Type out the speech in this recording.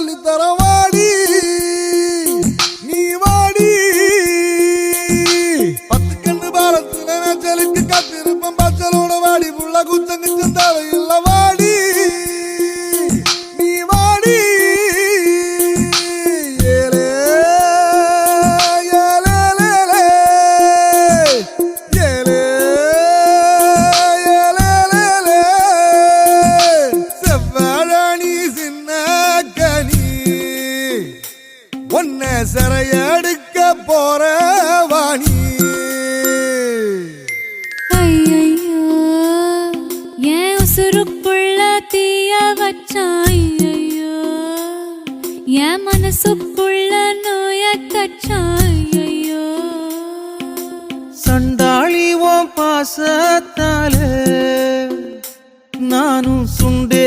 சொல்லி தரவாடி நீ வாடி 10 கண்ணு பாலத்துல மேச்சலுக்கு காத்திருப்பம் பச்சலோட வாடி புள்ள குச்சங்கிச்சம் தேவையில்ல வாடி நீ வாடி சரையடுக்க போற வாணி ஐயையோ ஏன் உசுருக்குள்ள தீய வச்சான் ஐயையோ என் மனசுக்குள்ள நோய கச்சான் ஐயையோ சண்டாளி ஓ பாசத்தாலே நானும் சுண்டே